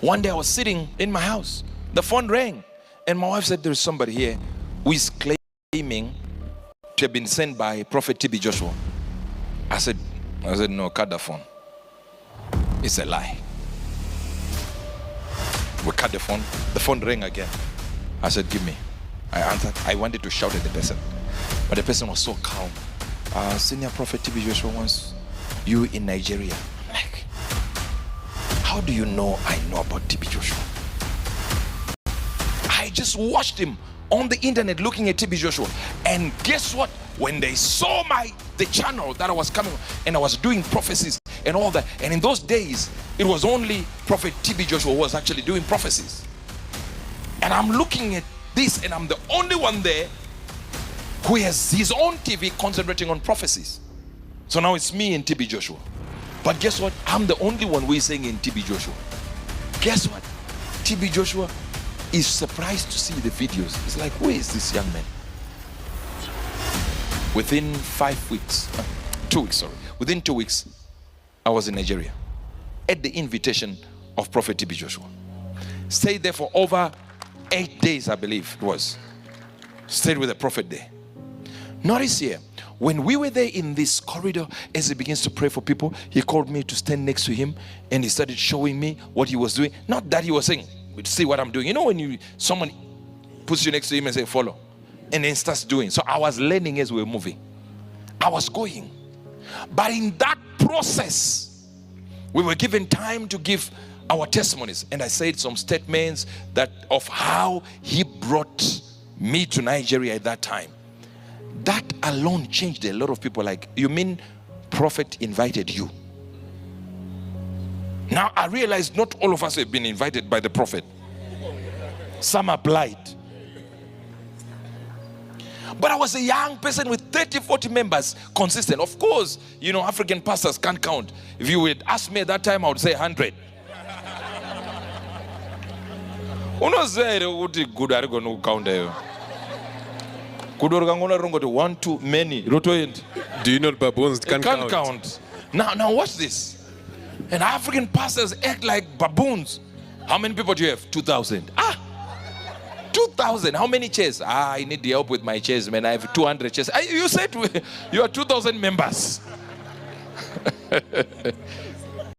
One day I was sitting in my house. The phone rang. And my wife said, there's somebody here who is claiming to have been sent by Prophet TB Joshua. I said, no, cut the phone. It's a lie. We cut the phone. The phone rang again. I said, give me. I answered. I wanted to shout at the person, but the person was so calm. Senior Prophet TB Joshua wants you in Nigeria. I'm like, how do you know I know about TB Joshua? I just watched him on the internet looking at TB Joshua, and guess what? When they saw the channel that I was coming and I was doing prophecies and all that, and in those days it was only Prophet TB Joshua who was actually doing prophecies, and I'm looking at this and I'm the only one there who has his own TV concentrating on prophecies. So now it's me and TB Joshua. But guess what? I'm the only one who is saying in TB Joshua. Guess what? TB Joshua is surprised to see the videos. He's like, where is this young man? Within 5 weeks, 2 weeks, sorry. Within 2 weeks, I was in Nigeria at the invitation of Prophet TB Joshua. Stayed there for over 8 days, I believe it was. Stayed with the prophet there. Notice here, when we were there in this corridor, as he begins to pray for people, he called me to stand next to him and he started showing me what he was doing. Not that he was saying, see what I'm doing. You know when someone puts you next to him and say, follow, and then starts doing. So I was learning as we were moving. I was going. But in that process, we were given time to give our testimonies. And I said some statements that of how he brought me to Nigeria at that time. That alone changed a lot of people. Like, you mean prophet invited you? Now I realize not all of us have been invited by the prophet. Some applied. But I was a young person with 30-40 members, consistent. Of course, you know, African pastors can't count. If you would ask me at that time, I would say 100. Good are going to count there. One too many. Do you know baboons can't count? Now watch this. And African pastors act like baboons. How many people do you have? 2,000. 2,000. How many chairs? I need the help with my chairs, man. I have 200 chairs. You said you are 2,000 members.